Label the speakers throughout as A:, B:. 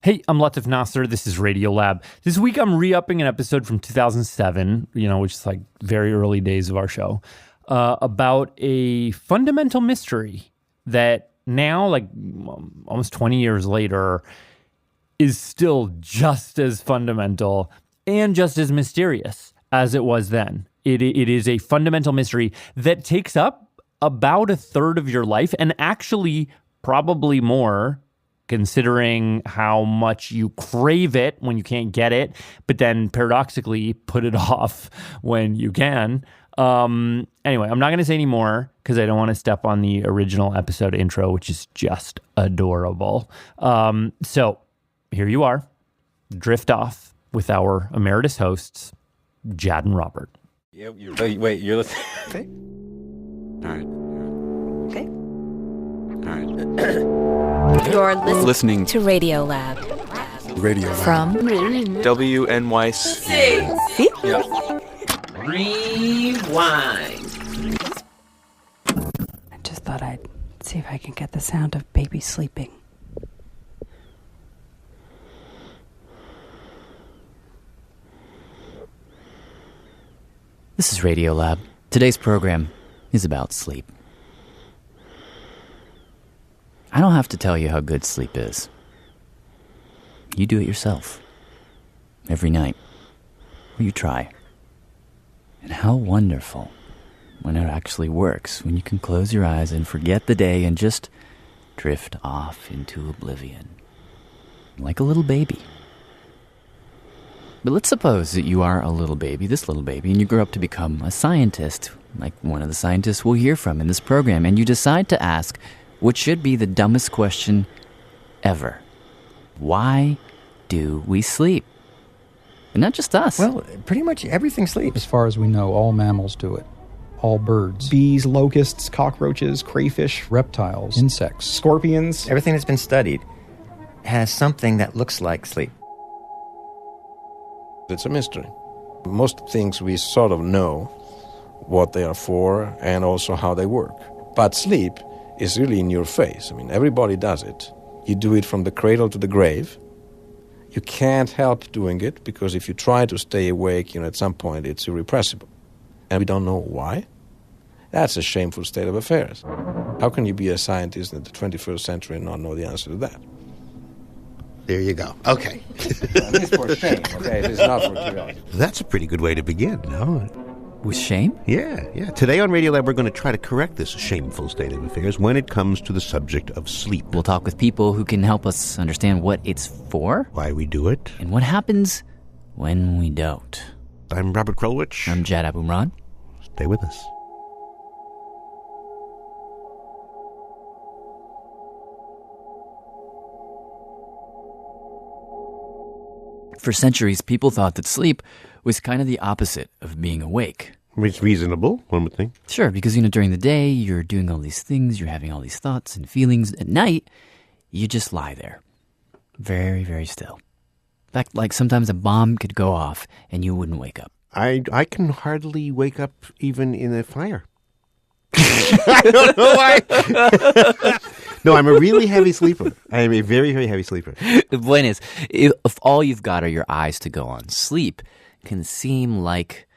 A: Hey, I'm Latif Nasser. This is Radiolab. This week I'm re-upping an episode from 2007, which is like very early days of our show, about a fundamental mystery that now, like almost 20 years later, is still just as fundamental and just as mysterious as it was then. It is a fundamental mystery that takes up about a third of your life, and actually probably more, considering how much you crave it when you can't get it, but then paradoxically put it off when you can. Anyway, I'm not going to say any more because I don't want to step on the original episode intro, which is just adorable. So here you are. Drift off with our emeritus hosts, Jad and Robert.
B: Yeah, wait, you're listening?
C: Okay.
B: All right.
C: Okay.
B: All right.
D: You're
B: Listening
D: to Radiolab.
C: Radiolab.
D: From
B: WNYC.
D: See?
B: Yeah.
E: Rewind.
F: I just thought I'd see if I can get the sound of baby sleeping.
G: This is Radiolab. Today's program is about sleep. I don't have to tell you how good sleep is. You do it yourself. Every night. Or you try. And how wonderful when it actually works, when you can close your eyes and forget the day and just drift off into oblivion. Like a little baby. But let's suppose that you are a little baby, this little baby, and you grow up to become a scientist, like one of the scientists we'll hear from in this program, and you decide to ask what should be the dumbest question ever. Why do we sleep? And not just us.
H: Well, pretty much everything sleeps.
I: As far as we know, all mammals do it. All birds.
H: Bees, locusts, cockroaches, crayfish,
I: Reptiles. Insects.
H: scorpions.
C: Everything that's been studied has something that looks like sleep.
J: It's a mystery. Most things we sort of know what they are for and also how they work. But sleep is really in your face. I mean, everybody does it. You do it from the cradle to the grave. You can't help doing it because if you try to stay awake, at some point it's irrepressible. And we don't know why. That's a shameful state of affairs. How can you be a scientist in the 21st century and not know the answer to that?
E: There you go. Okay.
J: At least for shame, okay? It is not for curiosity.
E: That's a pretty good way to begin, no?
G: With shame?
E: Yeah. Today on Radiolab, we're going to try to correct this shameful state of affairs when it comes to the subject of sleep.
G: We'll talk with people who can help us understand what it's for,
E: Why we do it.
G: and what happens when we don't.
E: I'm Robert Krulwich.
G: I'm Jad Abumrad.
E: Stay with us.
G: For centuries, people thought that sleep was kind of the opposite of being awake.
E: It's reasonable, one would think.
G: Sure, because, during the day, you're doing all these things, you're having all these thoughts and feelings. At night, you just lie there. Very, very still. In fact, like sometimes a bomb could go off and you wouldn't wake up.
E: I can hardly wake up even in a fire. I don't know why. No, I'm a really heavy sleeper. I am a very, very heavy sleeper.
G: The point is, if all you've got are your eyes to go on, sleep can seem like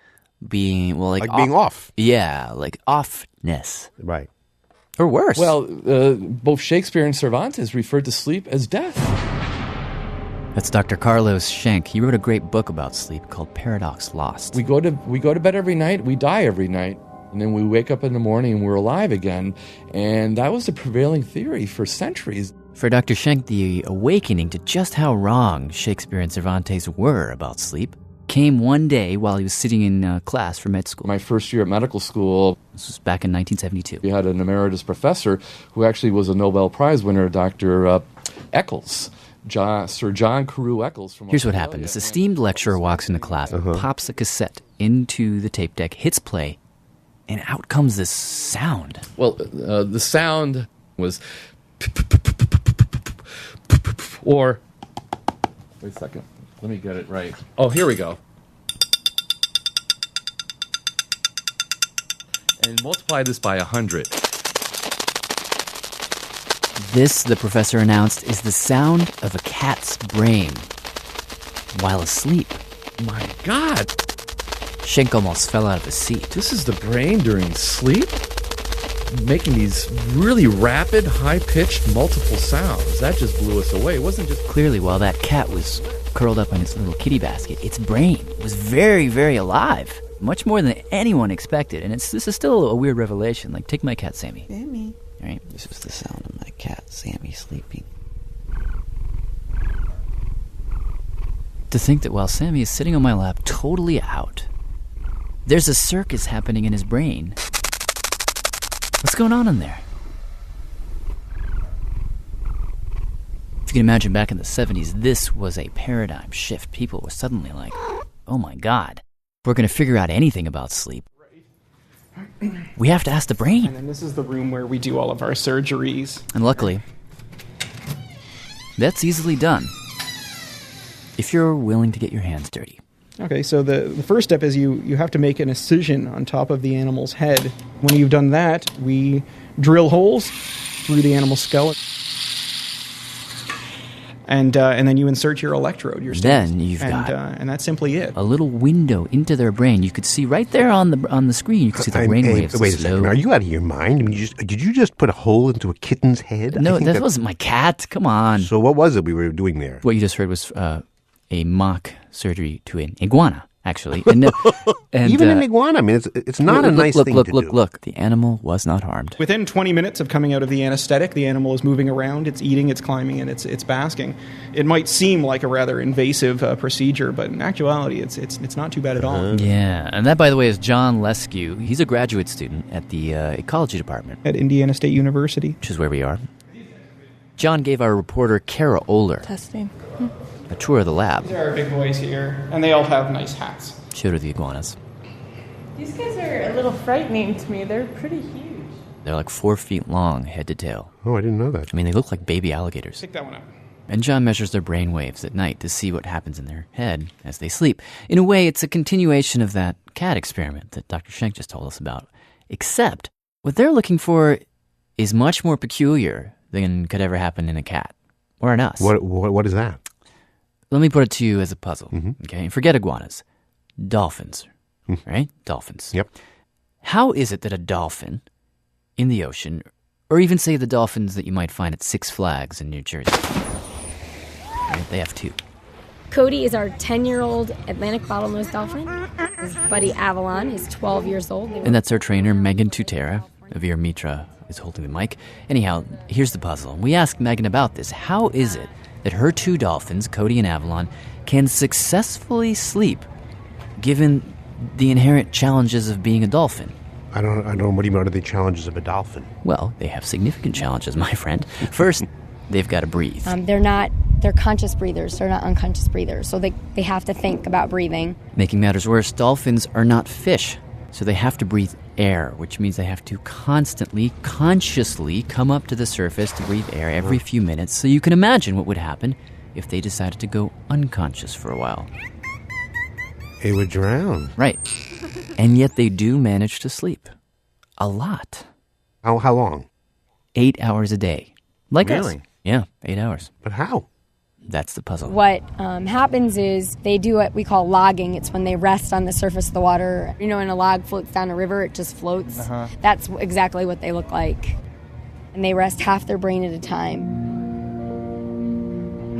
G: being,
E: being off.
G: Yeah, like offness.
E: Right.
G: Or worse.
K: Well, both Shakespeare and Cervantes referred to sleep as death.
G: That's Dr. Carlos Schenk. He wrote a great book about sleep called Paradox Lost.
K: We go to bed every night, we die every night, and then we wake up in the morning and we're alive again. And that was the prevailing theory for centuries.
G: For Dr. Schenk, the awakening to just how wrong Shakespeare and Cervantes were about sleep came one day while he was sitting in class for med school.
K: My first year at medical school,
G: This was back in 1972.
K: we had an emeritus professor who actually was a Nobel Prize winner, Dr. Eccles. Sir John Carew Eccles from
G: Here's what
K: Australia.
G: happened. This esteemed lecturer walks into class, pops a cassette into the tape deck, hits play, and out comes this sound.
K: Well, the sound was... Or... Wait a second. Let me get it right. Oh, here we go. And multiply this by 100.
G: This, the professor announced, is the sound of a cat's brain while asleep.
K: My God.
G: Schenk almost fell out of his seat.
K: This is the brain during sleep? Making these really rapid, high-pitched, multiple sounds. That just blew us away. It wasn't just...
G: Clearly, while that cat was curled up in its little kitty basket, its brain was very, very alive. Much more than anyone expected. And this is still a weird revelation. Like, take my cat, Sammy.
C: Sammy.
G: All right.
C: This was the sound of my cat, Sammy, sleeping.
G: To think that while Sammy is sitting on my lap, totally out, there's a circus happening in his brain. What's going on in there? If you can imagine back in the 70s, this was a paradigm shift. People were suddenly like, oh my God, if we're going to figure out anything about sleep, we have to ask the brain.
H: And then this is the room where we do all of our surgeries.
G: And luckily, that's easily done if you're willing to get your hands dirty.
H: Okay, so the first step is you have to make an incision on top of the animal's head. When you've done that, we drill holes through the animal's skeleton. And then you insert your electrode, your stent.
G: Then you've got
H: and that's simply it.
G: A little window into their brain. You could see right there on the screen. You could see the brainwaves.
E: Wait a second. Are you out of your mind? I mean, did you just put a hole into a kitten's head?
G: No, that wasn't my cat. Come on.
E: So what was it we were doing there?
G: What you just heard was a mock surgery to an iguana, actually. And
E: even an iguana. I mean, it's not a nice thing to do.
G: Look. The animal was not harmed.
H: Within 20 minutes of coming out of the anesthetic, the animal is moving around, it's eating, it's climbing, and it's basking. It might seem like a rather invasive procedure, but in actuality, it's not too bad at all.
G: Yeah, and that, by the way, is John Leskew. He's a graduate student at the ecology department.
H: At Indiana State University.
G: Which is where we are. John gave our reporter, Kara Oler,
F: Testing.
G: a tour of the lab.
H: These are our big boys here, and they all have nice hats.
G: Showed her the iguanas.
L: These guys are a little frightening to me. They're pretty huge.
G: They're like 4 feet long, head to tail.
E: Oh, I didn't know that.
G: I mean, they look like baby alligators.
H: Pick that one up.
G: And John measures their brain waves at night to see what happens in their head as they sleep. In a way, it's a continuation of that cat experiment that Dr. Schenk just told us about. Except, what they're looking for is much more peculiar than could ever happen in a cat. Or in us.
E: What is that?
G: Let me put it to you as a puzzle,
E: Mm-hmm.
G: okay? Forget iguanas. Dolphins, right? Dolphins.
E: Yep.
G: How is it that a dolphin in the ocean, or even say the dolphins that you might find at Six Flags in New Jersey, right? They have 2.
M: Cody is our 10-year-old Atlantic bottlenose dolphin. His buddy Avalon is 12 years old.
G: And that's our trainer, Megan Tutera. Avir Mitra is holding the mic. Anyhow, here's the puzzle. We asked Megan about this. How is it that her 2 dolphins, Cody and Avalon, can successfully sleep given the inherent challenges of being a dolphin?
E: I don't know. What do you mean? What are the challenges of a dolphin?
G: Well, they have significant challenges, my friend. First, they've got to breathe.
M: They're conscious breathers. They're not unconscious breathers. So they have to think about breathing.
G: Making matters worse, dolphins are not fish. So they have to breathe air, which means they have to constantly, consciously come up to the surface to breathe air every few minutes. So you can imagine what would happen if they decided to go unconscious for a while.
E: They would drown.
G: Right. And yet they do manage to sleep. A lot.
E: How long?
G: 8 hours a day. Like us.
E: Really?
G: Yeah, 8 hours.
E: But how?
G: That's the puzzle.
M: What happens is they do what we call logging. It's when they rest on the surface of the water. You know, when a log floats down a river, it just floats.
H: Uh-huh.
M: That's exactly what they look like. And they rest half their brain at a time.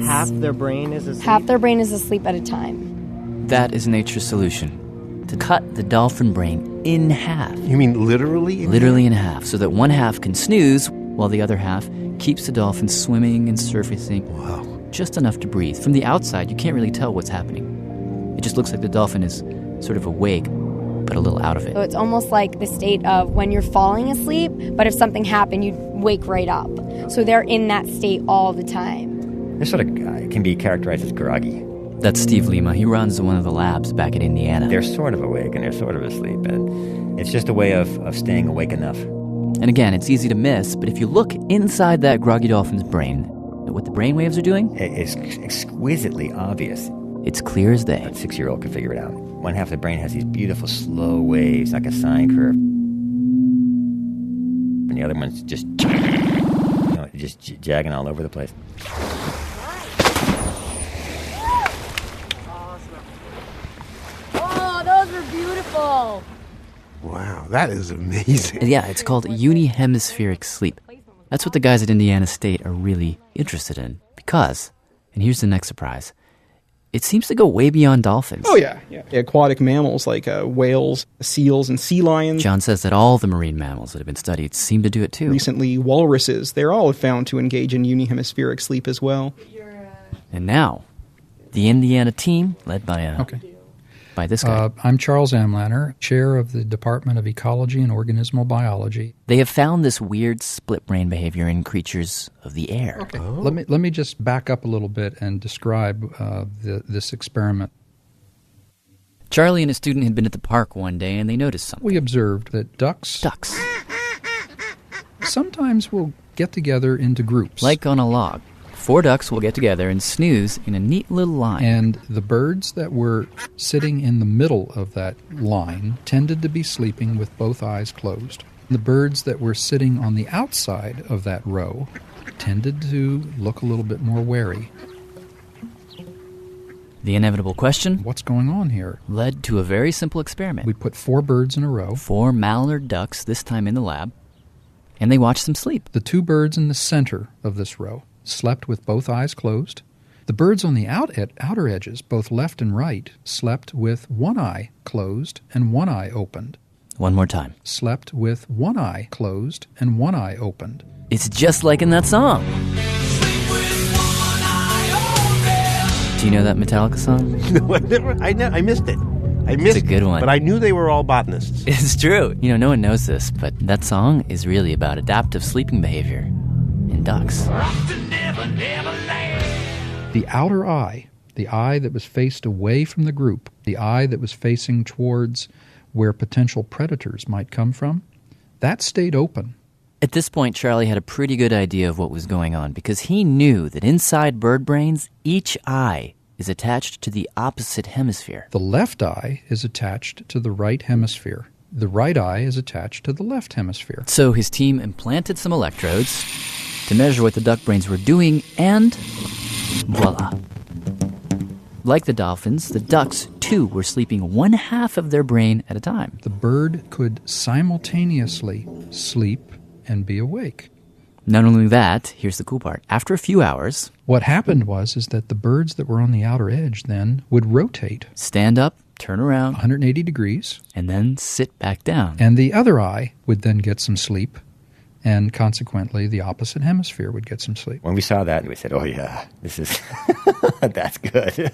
C: Half their brain is asleep?
M: Half their brain is asleep at a time.
G: That is nature's solution. To cut the dolphin brain in half.
E: You mean literally?
G: Literally in half, so that one half can snooze while the other half keeps the dolphin swimming and surfacing.
E: Wow.
G: Just enough to breathe. From the outside, you can't really tell what's happening. It just looks like the dolphin is sort of awake, but a little out of it.
M: So it's almost like the state of when you're falling asleep, but if something happened, you'd wake right up. So they're in that state all the time.
C: They're sort of can be characterized as groggy.
G: That's Steve Lima. He runs one of the labs back in Indiana.
C: They're sort of awake and they're sort of asleep, and it's just a way of staying awake enough.
G: And again, it's easy to miss, but if you look inside that groggy dolphin's brain, what the brain waves are doing?
C: It's exquisitely obvious.
G: It's clear as day.
C: A 6-year-old could figure it out. One half of the brain has these beautiful slow waves, like a sine curve. And the other one's just just jagging all over the place.
M: Oh, those were beautiful.
E: Wow, that is amazing.
G: Yeah, it's called unihemispheric sleep. That's what the guys at Indiana State are really interested in because, and here's the next surprise, it seems to go way beyond dolphins.
H: Oh, yeah. Aquatic mammals like whales, seals, and sea lions.
G: John says that all the marine mammals that have been studied seem to do it too.
H: Recently, walruses, they're all found to engage in unihemispheric sleep as well.
G: And now, the Indiana team, led by by this guy.
I: I'm Charles Amlaner, chair of the Department of Ecology and Organismal Biology.
G: They have found this weird split brain behavior in creatures of the air.
I: Okay. Let me just back up a little bit and describe this experiment.
G: Charlie and a student had been at the park one day and they noticed something.
I: We observed that ducks sometimes will get together into groups.
G: Like on a log. 4 ducks will get together and snooze in a neat little line.
I: And the birds that were sitting in the middle of that line tended to be sleeping with both eyes closed. The birds that were sitting on the outside of that row tended to look a little bit more wary.
G: The inevitable question,
I: what's going on here,
G: led to a very simple experiment.
I: We put 4 birds in a row.
G: 4 mallard ducks, this time in the lab, and they watched them sleep.
I: The 2 birds in the center of this row slept with both eyes closed. The birds on the outer edges, both left and right, slept with one eye closed and one eye opened.
G: One more time.
I: Slept with one eye closed and one eye opened.
G: It's just like in that song. Do you know that Metallica song?
E: No, I missed it.
G: It's a good one.
E: But I knew they were all botanists.
G: It's true. You know, no one knows this, but that song is really about adaptive sleeping behavior in ducks.
I: The outer eye, the eye that was faced away from the group, the eye that was facing towards where potential predators might come from, that stayed open.
G: At this point, Charlie had a pretty good idea of what was going on because he knew that inside bird brains, each eye is attached to the opposite hemisphere.
I: The left eye is attached to the right hemisphere. The right eye is attached to the left hemisphere.
G: So his team implanted some electrodes to measure what the duck brains were doing, and voila. Like the dolphins, the ducks, too, were sleeping one half of their brain at a time.
I: The bird could simultaneously sleep and be awake.
G: Not only that, here's the cool part. After a few hours,
I: what happened was that the birds that were on the outer edge then would rotate.
G: Stand up, turn around
I: 180 degrees.
G: And then sit back down.
I: And the other eye would then get some sleep. And consequently, the opposite hemisphere would get some sleep.
C: When we saw that, we said, oh yeah, this is, that's good.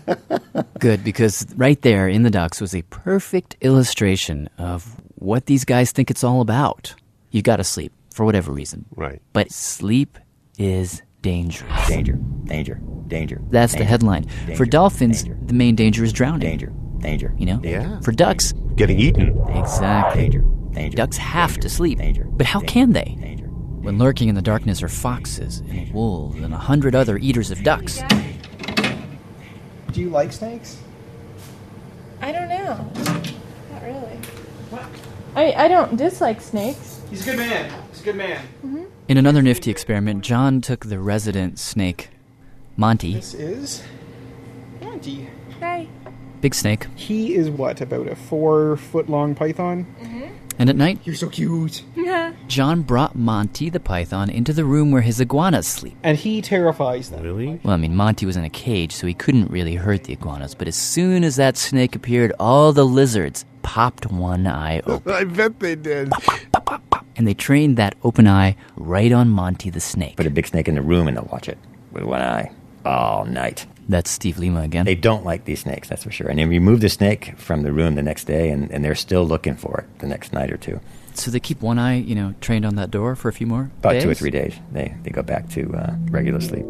G: Good, because right there in the ducks was a perfect illustration of what these guys think it's all about. You gotta sleep, for whatever reason.
E: Right.
G: But sleep is dangerous.
C: Danger.
G: That's the headline. For dolphins, the main danger is drowning.
C: Danger.
G: You know?
E: Yeah.
G: For ducks,
E: getting eaten.
G: Exactly.
C: Danger.
G: Ducks have to sleep. But how can they? When lurking in the darkness are foxes and wolves and 100 other eaters of ducks.
H: Do you like snakes?
L: I don't know. Not really. What? I don't dislike snakes.
H: He's a good man.
L: Mm-hmm.
G: In another nifty experiment, John took the resident snake, Monty.
H: This is Monty.
L: Hi.
G: Big snake.
H: He is what, about a 4-foot-long python?
L: Mm-hmm.
G: And at night,
H: You're so cute.
L: Yeah.
G: John brought Monty the python into the room where his iguanas sleep.
H: And he terrifies them.
E: Really?
G: Well, I mean, Monty was in a cage, so he couldn't really hurt the iguanas. But as soon as that snake appeared, all the lizards popped one eye open.
E: I bet they did.
G: Pop, pop, pop. And they trained that open eye right on Monty the snake.
C: Put a big snake in the room and they'll watch it with one eye all night.
G: That's Steve Lima again.
C: They don't like these snakes, that's for sure. And then we move the snake from the room the next day, and they're still looking for it the next night or two.
G: So they keep one eye, trained on that door for a few more
C: About
G: days?
C: 2 or 3 days. They go back to regular sleep.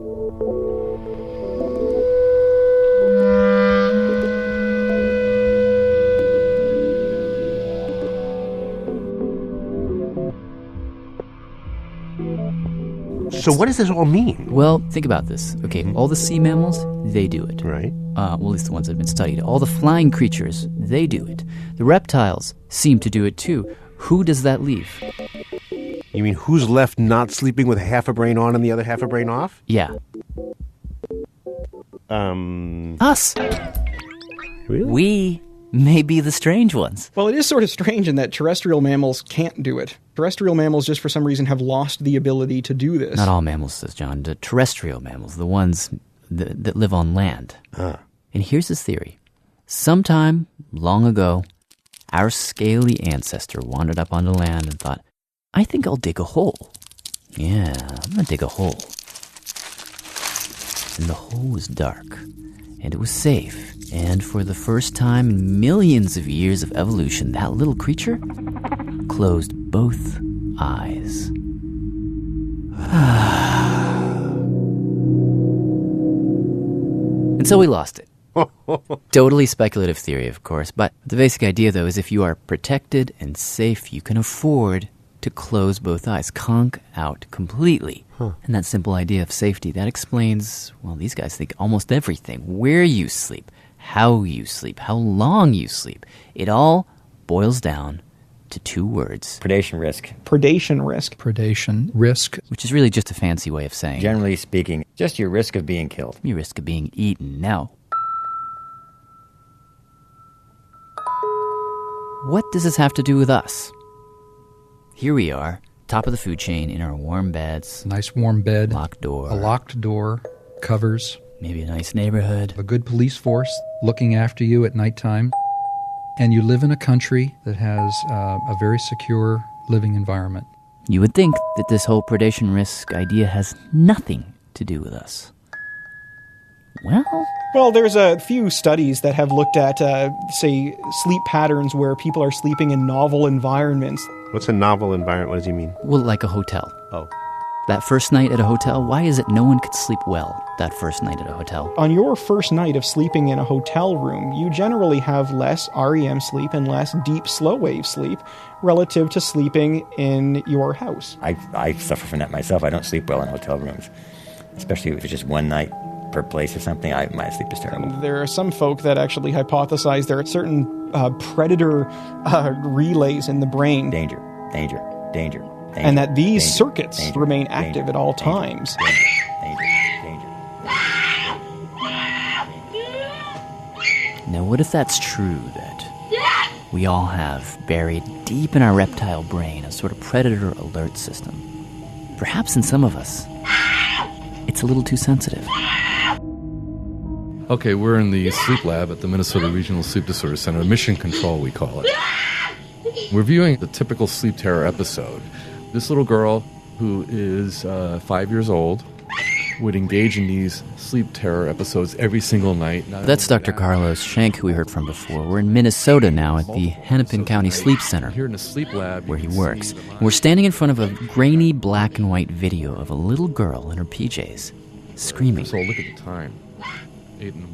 E: So what does this all mean?
G: Well, think about this. Okay, all the sea mammals, they do it.
E: Right.
G: Well, at least the ones that have been studied. All the flying creatures, they do it. The reptiles seem to do it too. Who does that leave?
E: You mean who's left not sleeping with half a brain on and the other half a brain off?
G: Yeah. Us.
E: Really?
G: We may be the strange ones.
H: Well, it is sort of strange in that terrestrial mammals can't do it. Terrestrial mammals, just for some reason, have lost the ability to do this.
G: Not all mammals, says John. The terrestrial mammals, the ones that live on land. And here's his theory. Sometime long ago, our scaly ancestor wandered up onto land and thought, I think I'll dig a hole. Yeah, I'm going to dig a hole. And the hole was dark, and it was safe. And for the first time in millions of years of evolution, that little creature closed both eyes. And so we lost it. Totally speculative theory, of course, but the basic idea, though, is if you are protected and safe, you can afford to close both eyes, conk out completely. And that simple idea of safety, that explains, well, these guys think almost everything. Where you sleep, how long you sleep. It all boils down to two words.
C: Predation risk.
H: Predation risk.
I: Predation risk.
G: Which is really just a fancy way of saying,
C: Generally speaking, just your risk of being killed.
G: your risk of being eaten. Now, what does this have to do with us? Here we are, top of the food chain in our warm beds.
I: Nice warm bed.
G: Locked door.
I: A locked door. Covers.
G: Maybe a nice neighborhood.
I: A good police force looking after you at nighttime. And you live in a country that has a very secure living environment.
G: You would think that this whole predation risk idea has nothing to do with us.
H: Well, there's a few studies that have looked at, say, sleep patterns where people are sleeping in novel environments.
E: What's a novel environment? What does he mean?
G: Well, like a hotel.
E: Oh.
G: That first night at a hotel, why is it no one could sleep well that first night at a hotel?
H: On your first night of sleeping in a hotel room, you generally have less REM sleep and less deep slow wave sleep relative to sleeping in your house.
C: I suffer from that myself. I don't sleep well in hotel rooms, especially if it's just one night per place or something. My sleep is terrible.
H: There are some folk that actually hypothesize there are certain predator relays in the brain.
C: Danger.
H: And that these circuits remain active at all times.
G: Now, what if that's true, that we all have buried deep in our reptile brain a sort of predator alert system? Perhaps in some of us, it's a little too sensitive.
K: Okay, we're in the sleep lab at the Minnesota Regional Sleep Disorder Center, Mission Control we call it. We're viewing the typical sleep terror episode. This little girl, who is 5 years old, would engage in these sleep terror episodes every single night.
G: That's Dr. Carlos Schenk, who we heard from before. We're in Minnesota now at the Hennepin County Sleep Center,
K: here in the sleep lab,
G: where he works. We're standing in front of a grainy black and white video of a little girl in her PJs, screaming.
K: So look at the time.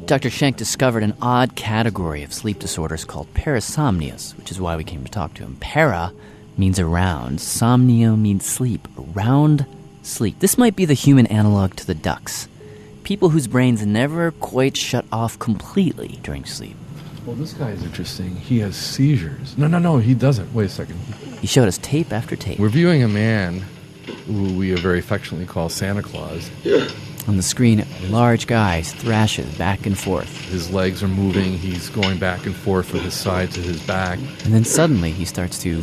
G: Dr. Schenk discovered an odd category of sleep disorders called parasomnias, which is why we came to talk to him. Para means around. Somnia means sleep. Around sleep. This might be the human analog to the ducks. People whose brains never quite shut off completely during sleep.
K: Well, this guy is interesting. He has seizures. No, he doesn't. Wait a second.
G: He showed us tape after tape.
K: We're viewing a man who we very affectionately call Santa Claus.
G: On the screen, a large guy thrashes back and forth.
K: His legs are moving. He's going back and forth from his side to his back.
G: And then suddenly he starts to...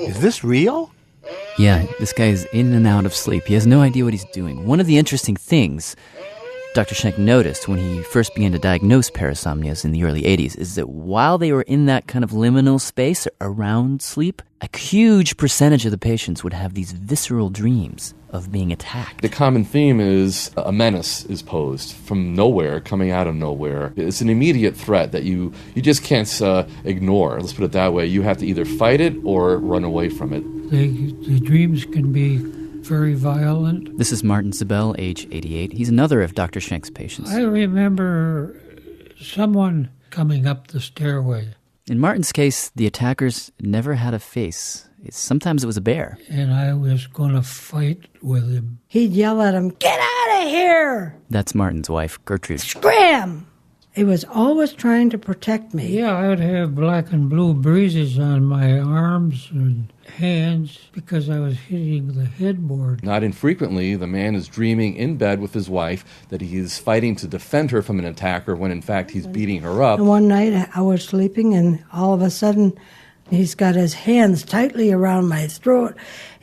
E: Is this real?
G: Yeah, this guy is in and out of sleep. He has no idea what he's doing. One of the interesting things Dr. Schenk noticed when he first began to diagnose parasomnias in the early 80s is that while they were in that kind of liminal space around sleep, a huge percentage of the patients would have these visceral dreams of being attacked.
K: The common theme is a menace is posed from nowhere, coming out of nowhere. It's an immediate threat that you just can't ignore. Let's put it that way. You have to either fight it or run away from it.
N: The dreams can be very violent.
G: This is Martin Zabel, age 88. He's another of Dr. Schenk's patients.
N: I remember someone coming up the stairway.
G: In Martin's case, the attackers never had a face. Sometimes it was a bear.
N: And I was going to fight with him.
O: He'd yell at him, "Get out
N: of here!
G: That's Martin's wife, Gertrude.
N: Scram! He was always trying to protect me. Yeah, I'd have black and blue bruises on my arms and hands because I was hitting the headboard.
K: Not infrequently, the man is dreaming in bed with his wife that he is fighting to defend her from an attacker when in fact he's beating her up.
N: And one night I was sleeping and all of a sudden he's got his hands tightly around my throat.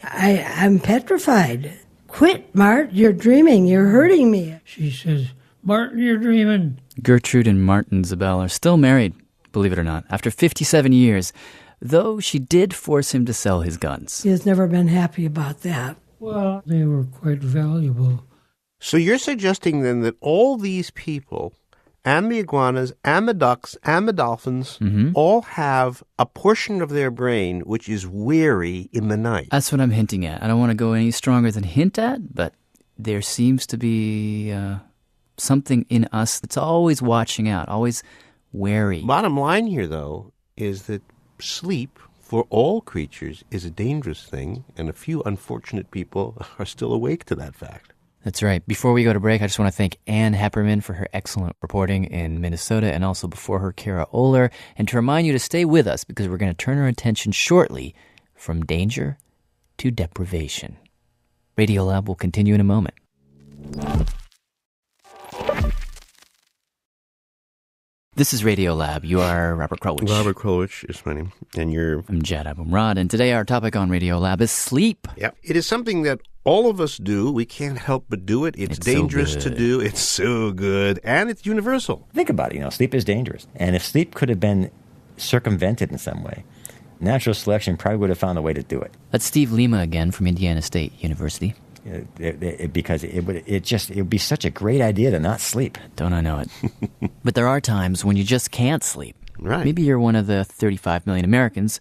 N: I'm petrified. Quit, Mart, you're dreaming, you're hurting me. She says, Martin, you're dreaming.
G: Gertrude and Martin Zabel are still married, believe it or not, after 57 years, though she did force him to sell his guns.
N: He has never been happy about that. Well, they were quite valuable.
E: So you're suggesting then that all these people, and the iguanas, and the ducks, and the dolphins, all have a portion of their brain which is weary in the night.
G: That's what I'm hinting at. I don't want to go any stronger than hint at, but there seems to be something in us that's always watching out, always wary.
E: Bottom line here, though, is that sleep for all creatures is a dangerous thing, and a few unfortunate people are still awake to that fact.
G: That's right. Before we go to break, I just want to thank Ann Hepperman for her excellent reporting in Minnesota, and also before her, Kara Oler, and to remind you to stay with us because we're going to turn our attention shortly from danger to deprivation. Radiolab will continue in a moment. This is Radiolab. You are Robert Krulwich.
E: Robert Krulwich is my name, and you're...
G: I'm Jad Abumrad, and today our topic on Radiolab is sleep.
E: Yep. It is something that all of us do. We can't help but do it. It's dangerous to do. It's so good, and it's universal.
C: Think about it. Sleep is dangerous. And if sleep could have been circumvented in some way, natural selection probably would have found a way to do it.
G: That's Steve Lima again from Indiana State University.
C: Because it would be such a great idea to not sleep.
G: Don't I know it? But there are times when you just can't sleep.
E: Right.
G: Maybe you're one of the 35 million Americans,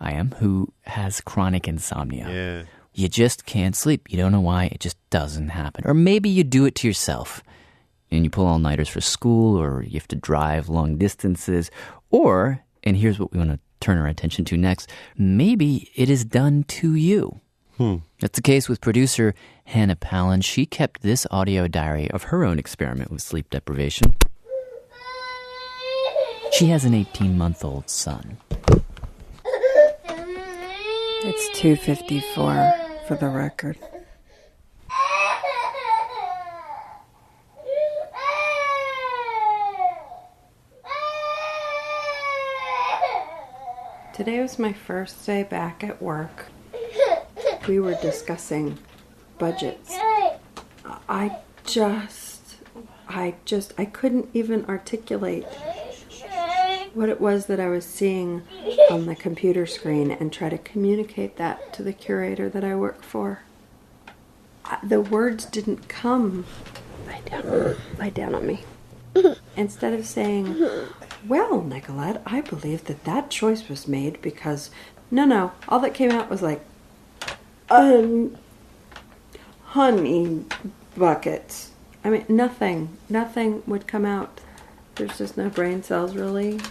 G: I am, who has chronic insomnia.
E: Yeah.
G: You just can't sleep. You don't know why. It just doesn't happen. Or maybe you do it to yourself. And you pull all-nighters for school, or you have to drive long distances. Or, and here's what we want to turn our attention to next, maybe it is done to you. That's the case with producer Hannah Palin. She kept this audio diary of her own experiment with sleep deprivation. She has an 18-month-old son.
F: It's 2:54 for the record. Today was my first day back at work. We were discussing budgets. I couldn't even articulate what it was that I was seeing on the computer screen and try to communicate that to the curator that I work for. The words didn't come. Lie down on me. Instead of saying, well, Nicolette, I believe that choice was made because... No, all that came out was like, honey buckets. I mean, nothing would come out. There's just no brain cells, really.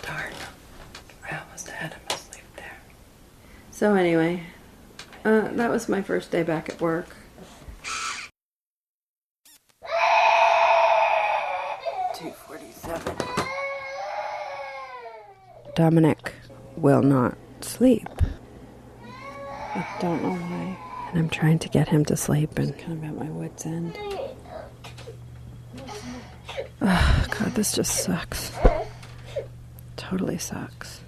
F: Darn. I almost had him asleep there. So anyway, that was my first day back at work. Dominic will not sleep. I don't know why. And I'm trying to get him to sleep and kind of at my wit's end. Oh, God, this just sucks. Totally sucks.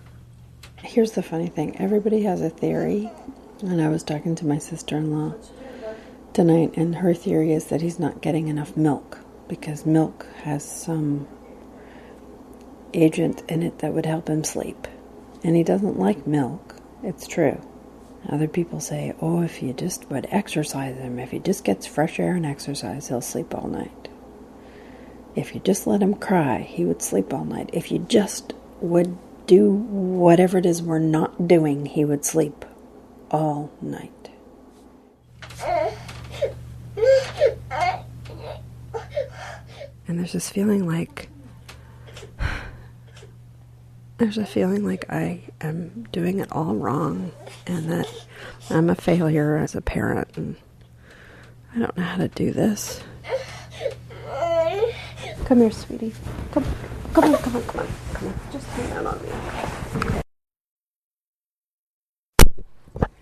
F: Here's the funny thing. Everybody has a theory. And I was talking to my sister-in-law tonight, and her theory is that he's not getting enough milk because milk has some agent in it that would help him sleep. And he doesn't like milk. It's true. Other people say, oh, if you just would exercise him, if he just gets fresh air and exercise, he'll sleep all night. If you just let him cry, he would sleep all night. If you just would do whatever it is we're not doing, he would sleep all night. And there's this feeling like... There's a feeling like I am doing it all wrong and that I'm a failure as a parent and I don't know how to do this. Come here, sweetie. Come on. Just hang out on me.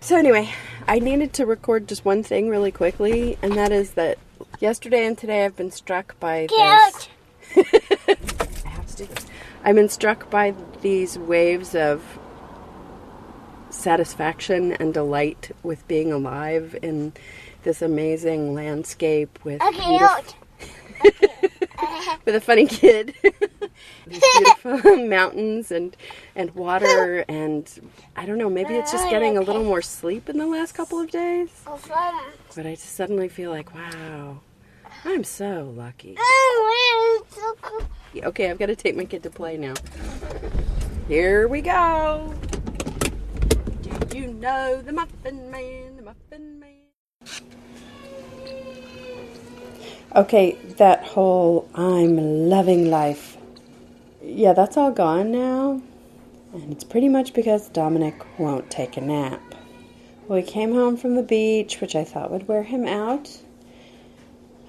F: So anyway, I needed to record just one thing really quickly, and that is that yesterday and today I've been struck by this. I have to do this. I've been struck by these waves of satisfaction and delight with being alive in this amazing landscape with with a funny kid. These beautiful mountains and water, and I don't know, maybe it's just getting a little more sleep in the last couple of days. But I just suddenly feel like, wow, I'm so lucky. Okay, I've got to take my kid to play now. Here we go. Do you know the Muffin Man, the Muffin Man? Okay, that whole I'm loving life. Yeah, that's all gone now. And it's pretty much because Dominic won't take a nap. Well, we came home from the beach, which I thought would wear him out.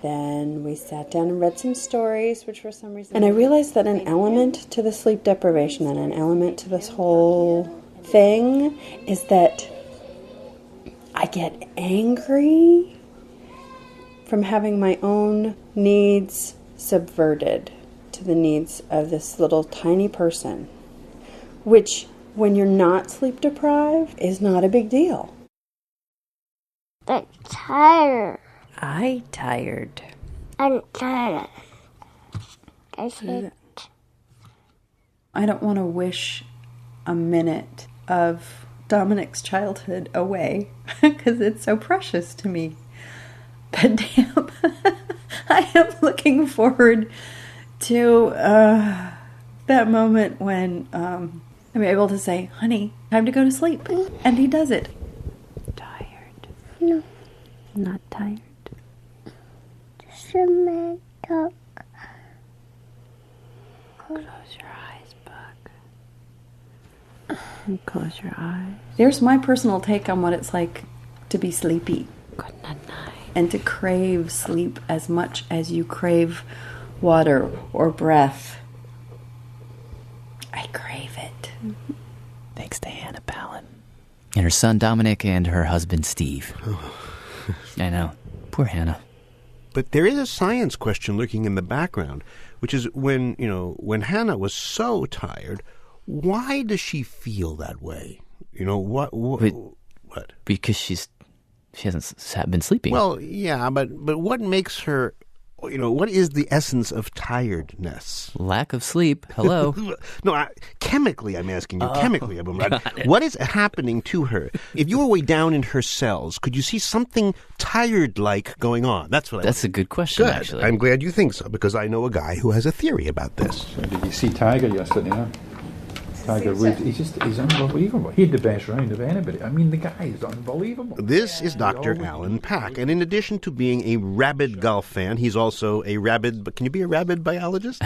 F: Then we sat down and read some stories, which for some reason... And I realized that an element to the sleep deprivation and an element to this whole thing is that I get angry from having my own needs subverted to the needs of this little tiny person, which, when you're not sleep deprived, is not a big deal.
O: I'm tired.
F: I'm tired.
O: I'm tired. I said,
F: I don't want to wish a minute of Dominic's childhood away because it's so precious to me. But damn, I am looking forward to that moment when I'm able to say, honey, time to go to sleep. And he does it. Tired.
O: No.
F: Not tired.
O: Just a minute. Talk.
F: Close your eyes, Buck. And close your eyes. There's my personal take on what it's like to be sleepy. Good night. And to crave sleep as much as you crave water or breath. I crave it.
G: Thanks to Hannah Palin. And her son Dominic and her husband Steve. I know. Poor Hannah.
E: But there is a science question lurking in the background, which is when Hannah was so tired, why does she feel that way? What?
G: Because she hasn't been sleeping.
E: Well, yeah, but what makes her, what is the essence of tiredness?
G: Lack of sleep. Hello.
E: No, chemically, I'm asking you. Chemically, what is happening to her? If you were way down in her cells, could you see something tired-like going on? That's
G: a good question,
E: Good.
G: actually.
E: I'm glad you think so, because I know a guy who has a theory about this.
P: Did you see Tiger yesterday? Tiger Woods, he's unbelievable. He had the best round of anybody. I mean, the guy is unbelievable.
E: This is Dr. Alan Pack, and in addition to being a rabid golf fan, he's also a rabid, can you be a rabid biologist?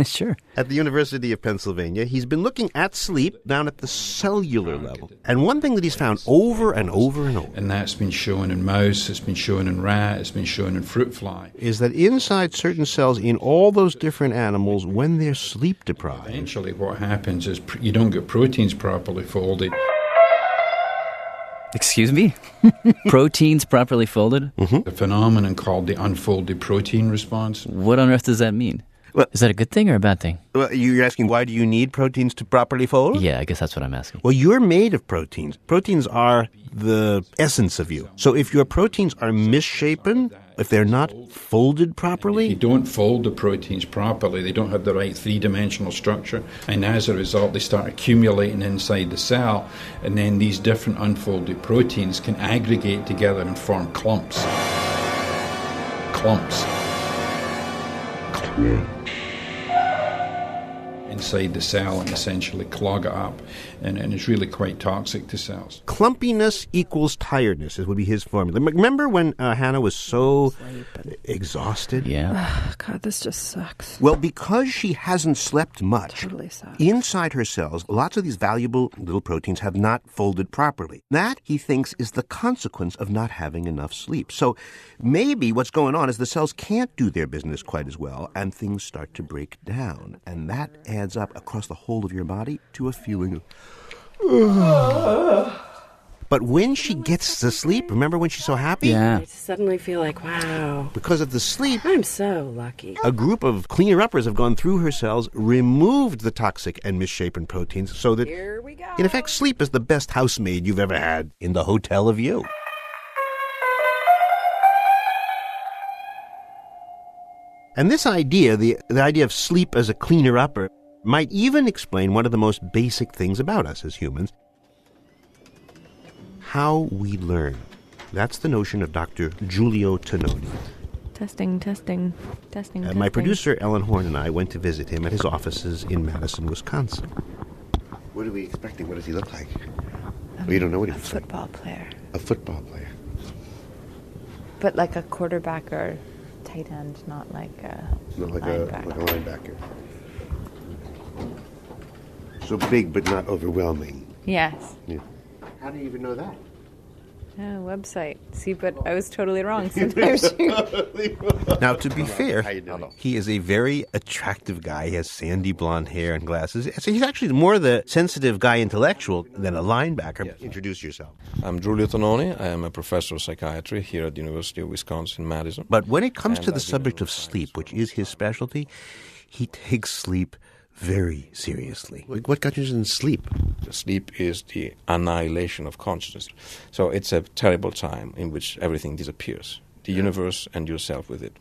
G: Sure.
E: At the University of Pennsylvania, he's been looking at sleep down at the cellular level. And one thing that he's found over and over and over,
P: and that's been shown in mouse, it's been shown in rat, it's been shown in fruit fly,
E: is that inside certain cells in all those different animals, when they're sleep deprived,
P: eventually what happens is you don't get proteins properly folded.
G: Excuse me? Proteins properly folded?
P: Mm-hmm. A phenomenon called the unfolded protein response.
G: What on earth does that mean?
E: Well,
G: is that a good thing or a bad thing?
E: Well, you're asking why do you need proteins to properly fold?
G: Yeah, I guess that's what I'm asking.
E: Well, you're made of proteins. Proteins are the essence of you. So if your proteins are misshapen, if they're not folded properly...
P: If you don't fold the proteins properly, they don't have the right three-dimensional structure, and as a result, they start accumulating inside the cell, and then these different unfolded proteins can aggregate together and form clumps. Clumps. And inside the cell and essentially clog it up, and it's really quite toxic to cells.
E: Clumpiness equals tiredness, would be his formula. Remember when Hannah was so exhausted?
G: Yeah.
F: God, this just sucks.
E: Well, because she hasn't slept much,
F: Totally sucks.
E: inside her cells, lots of these valuable little proteins have not folded properly. That, he thinks, is the consequence of not having enough sleep. So maybe what's going on is the cells can't do their business quite as well, and things start to break down. And that adds up across the whole of your body to a feeling of... But when she gets to sleep, remember when she's so happy?
G: Yeah.
F: I suddenly feel like, wow.
E: Because of the sleep,
F: I'm so lucky.
E: a group of cleaner-uppers have gone through her cells, removed the toxic and misshapen proteins, so that,
F: Here we go.
E: in effect, sleep is the best housemaid you've ever had in the hotel of you. And this idea, the idea of sleep as a cleaner-upper, might even explain one of the most basic things about us as humans: how we learn. That's the notion of Dr. Giulio Tononi.
F: Testing.
E: My producer, Ellen Horn, and I went to visit him at his offices in Madison, Wisconsin. What are we expecting? What does he look like? We don't know what he looks like.
Q: A football player.
E: A football player.
Q: But like a quarterback or tight end, not like a
E: linebacker. So big, but not overwhelming.
Q: Yes.
E: Yeah. How do you even know that?
Q: Website. See, but I was totally wrong. Sometimes
E: Now, to be fair, he is a very attractive guy. He has sandy blonde hair and glasses. So he's actually more the sensitive guy intellectual than a linebacker. Yes. Introduce yourself.
J: I'm Giulio Tononi. I am a professor of psychiatry here at the University of Wisconsin-Madison.
E: But when it comes to the subject of sleep, which is his specialty, he takes sleep very seriously. What got you in sleep?
J: Sleep is the annihilation of consciousness. So it's a terrible time in which everything disappears, the universe and yourself with it.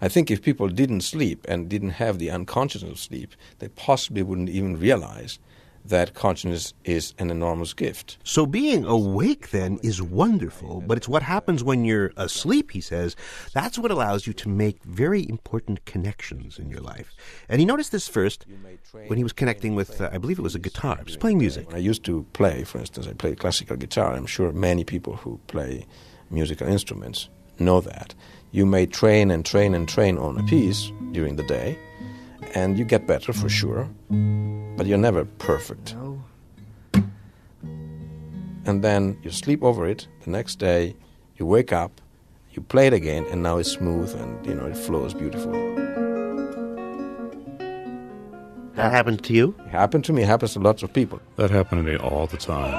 J: I think if people didn't sleep and didn't have the unconsciousness of sleep, they possibly wouldn't even realize that consciousness is an enormous gift.
E: So being awake, then, is wonderful, but it's what happens when you're asleep, he says. That's what allows you to make very important connections in your life. And he noticed this first when he was connecting with, I believe it was a guitar. He was playing music.
J: When I used to play, for instance, I played classical guitar. I'm sure many people who play musical instruments know that. You may train and train and train on a piece during the day, and you get better for sure, but you're never perfect.
E: No.
J: And then you sleep over it. The next day, you wake up, you play it again, and now it's smooth and, it flows beautifully.
E: That happened to you?
J: It happened to me. It happens to lots of people.
R: That happened to me all the time.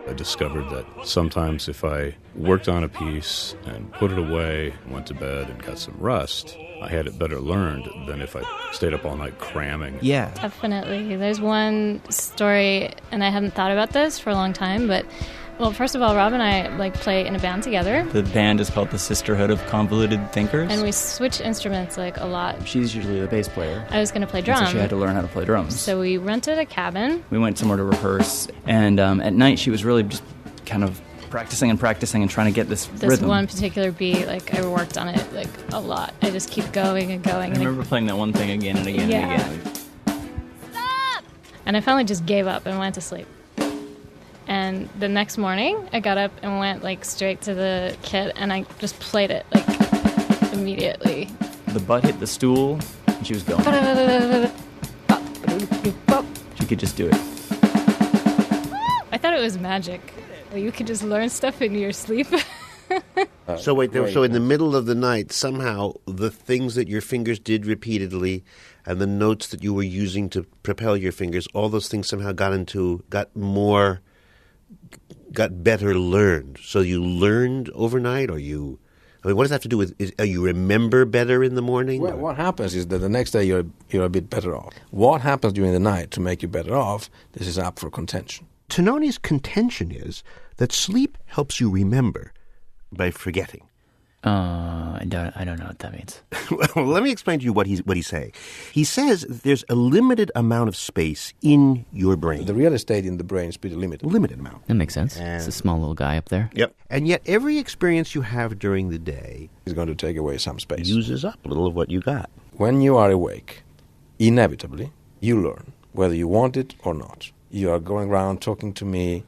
R: I discovered that sometimes if I worked on a piece and put it away, went to bed and got some rest, I had it better learned than if I stayed up all night cramming.
L: Yeah. Definitely. There's one story, and I hadn't thought about this for a long time, but, well, first of all, Rob and I play in a band together.
G: The band is called the Sisterhood of Convoluted Thinkers.
L: And we switch instruments a lot.
G: She's usually the bass player.
L: I was going to play drums.
G: So she had to learn how to play drums.
L: So we rented a cabin.
G: We went somewhere to rehearse, and at night she was really just kind of practicing and trying to get this rhythm.
L: This one particular beat, I worked on it a lot. I just keep going and going.
G: I remember playing that one thing again and again and again.
L: Stop! And I finally just gave up and went to sleep. And the next morning, I got up and went straight to the kit, and I just played it immediately.
G: The butt hit the stool, and she was going. She could just do it.
L: I thought it was magic. You could just learn stuff in your sleep.
E: So wait, so in the middle of the night, somehow the things that your fingers did repeatedly and the notes that you were using to propel your fingers, all those things somehow got better learned. So you learned overnight, or what does that have to do with, you remember better in the morning?
J: Well, what happens is that the next day you're a bit better off. What happens during the night to make you better off, this is up for contention.
E: Tononi's contention is that sleep helps you remember by forgetting.
G: I don't know what that means.
E: Well, let me explain to you what he's saying. He says there's a limited amount of space in your brain.
J: The real estate in the brain is pretty limited.
E: Limited amount.
G: That makes sense. It's a small little guy up there.
E: Yep. And yet every experience you have during the day
J: is going to take away some space.
E: Uses up a little of what you got.
J: When you are awake, inevitably, You learn, whether you want it or not. You are going around talking to me,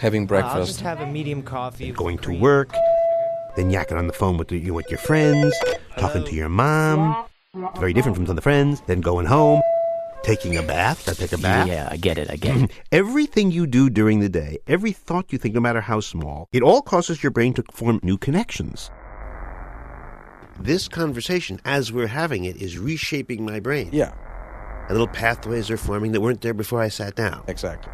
J: having breakfast.
S: I'll just have a medium coffee.
E: Going to work, then yakking on the phone with your friends, talking to your mom. Very different from the friends. Then going home, taking a bath. Take a bath.
G: Yeah, I get it.
E: Everything you do during the day, every thought you think, no matter how small, it all causes your brain to form new connections. This conversation, as we're having it, is reshaping my brain.
J: Yeah.
E: Little pathways are forming that weren't there before I sat down.
J: Exactly.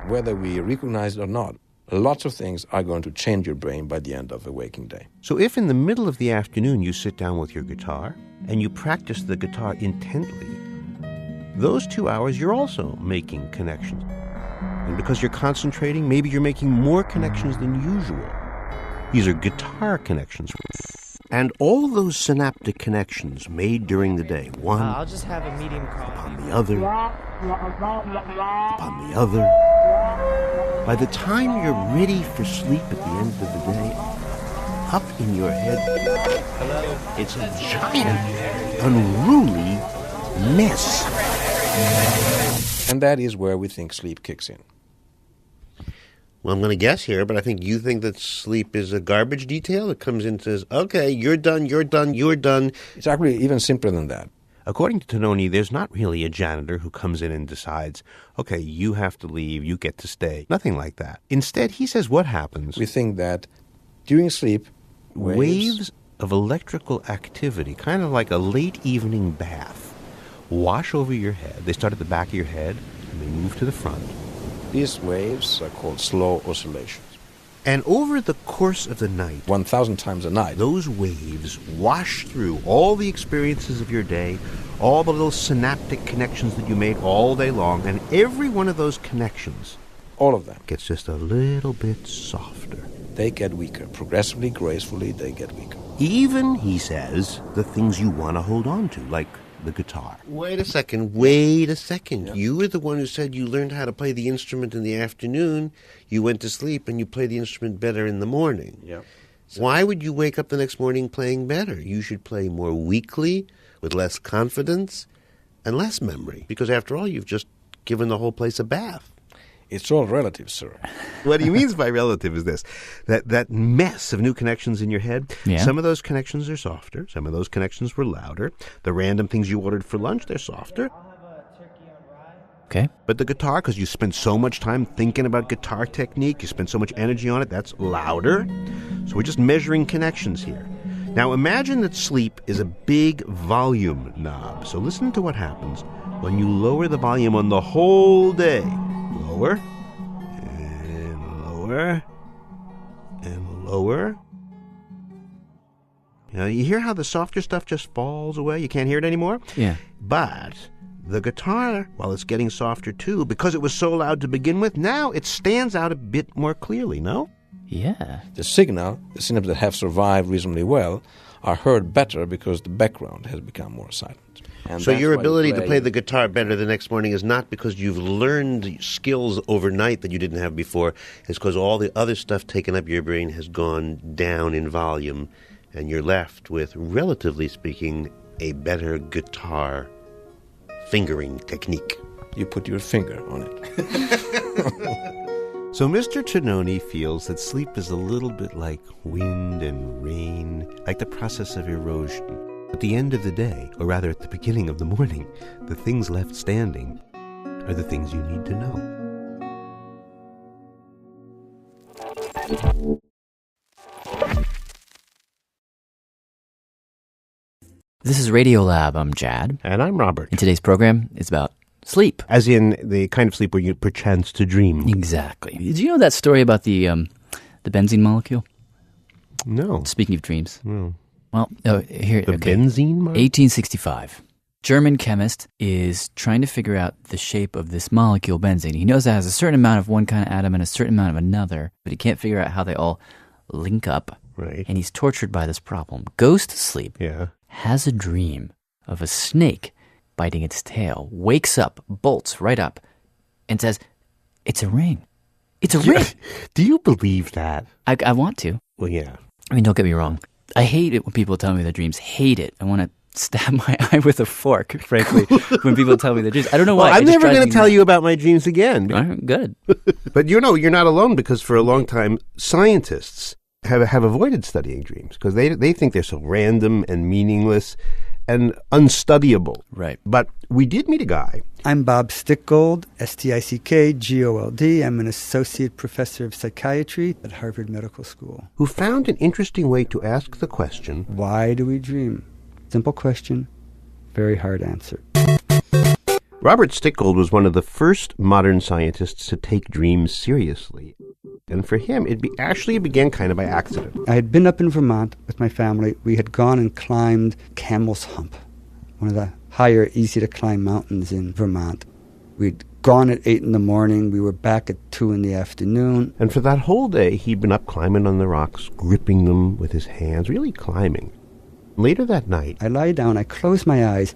J: Whether we recognize it or not, lots of things are going to change your brain by the end of a waking day.
E: So if in the middle of the afternoon you sit down with your guitar and you practice the guitar intently, those 2 hours you're also making connections. And because you're concentrating, maybe you're making more connections than usual. These are guitar connections. And all those synaptic connections made during the day, one
S: I'll just have a medium coffee.
E: upon the other, upon the other. By the time you're ready for sleep at the end of the day, up in your head, it's a giant, unruly mess.
J: And that is where we think sleep kicks in.
E: Well, I'm going to guess here, but I think you think that sleep is a garbage detail that comes in and says, okay, you're done, you're done, you're done.
J: It's actually even simpler than that.
E: According to Tononi, there's not really a janitor who comes in and decides, okay, you have to leave, you get to stay. Nothing like that. Instead, he says what happens.
J: We think that during sleep,
E: waves of electrical activity, kind of like a late evening bath, wash over your head. They start at the back of your head, and they move to the front.
J: These waves are called slow oscillations.
E: And over the course of the night,
J: 1,000 times a night,
E: those waves wash through all the experiences of your day, all the little synaptic connections that you made all day long, and every one of those connections,
J: all of them,
E: gets just a little bit softer.
J: They get weaker. Progressively, gracefully, they get weaker.
E: Even, he says, the things you want to hold on to, like the guitar. Wait a second. Yeah. You were the one who said you learned how to play the instrument in the afternoon, you went to sleep, and you play the instrument better in the morning.
J: Yeah.
E: Why would you wake up the next morning playing better? You should play more weakly, with less confidence, and less memory. Because after all, you've just given the whole place a bath.
J: It's all relative, sir.
E: What he means by relative is this, that mess of new connections in your head, some of those connections are softer, some of those connections were louder. The random things you ordered for lunch, they're softer.
G: Okay.
E: But the guitar, because you spend so much time thinking about guitar technique, you spend so much energy on it, that's louder. So we're just measuring connections here. Now imagine that sleep is a big volume knob. So listen to what happens when you lower the volume on the whole day. Lower, and lower, and lower. Now, you hear how the softer stuff just falls away? You can't hear it anymore?
G: Yeah.
E: But the guitar, while it's getting softer too, because it was so loud to begin with, now it stands out a bit more clearly, no?
G: Yeah.
J: The signals that have survived reasonably well are heard better because the background has become more silent. And
E: so your ability to play the guitar better the next morning is not because you've learned skills overnight that you didn't have before. It's because all the other stuff taken up your brain has gone down in volume, and you're left with, relatively speaking, a better guitar fingering technique.
J: You put your finger on it.
E: So Mr. Tononi feels that sleep is a little bit like wind and rain, like the process of erosion. At the end of the day, or rather at the beginning of the morning, the things left standing are the things you need to know.
G: This is Radiolab. I'm Jad.
E: And I'm Robert.
G: And today's program is about sleep.
E: As in the kind of sleep where you perchance to dream.
G: Exactly. Did you know that story about the benzene molecule?
E: No.
G: Speaking of dreams.
E: No.
G: Well, here.
E: The benzene molecule?
G: 1865. German chemist is trying to figure out the shape of this molecule, benzene. He knows it has a certain amount of one kind of atom and a certain amount of another, but he can't figure out how they all link up.
E: Right.
G: And he's tortured by this problem. Goes to sleep.
E: Yeah.
G: Has a dream of a snake biting its tail, wakes up, bolts right up, and says, "It's a ring. It's a ring."
E: Do you believe that?
G: I want to.
E: Well, yeah.
G: I mean, don't get me wrong. I hate it when people tell me their dreams. Hate it. I want to stab my eye with a fork, frankly, when people tell me their dreams. I don't know why.
E: Well, I'm never going to tell you about my dreams again.
G: Good.
E: But you're not alone, because for a long time, scientists have avoided studying dreams because they think they're so random and meaningless and unstudyable.
G: Right.
E: But we did meet a guy.
T: I'm Bob Stickgold, S-T-I-C-K-G-O-L-D. I'm an associate professor of psychiatry at Harvard Medical School.
E: Who found an interesting way to ask the question,
T: why do we dream? Simple question, very hard answer.
E: Robert Stickgold was one of the first modern scientists to take dreams seriously. And for him, it began kind of by accident.
T: I had been up in Vermont with my family. We had gone and climbed Camel's Hump, one of the higher, easy-to-climb mountains in Vermont. We'd gone at 8 in the morning. We were back at 2 in the afternoon.
E: And for that whole day, he'd been up climbing on the rocks, gripping them with his hands, really climbing. Later that night,
T: I lie down, I close my eyes.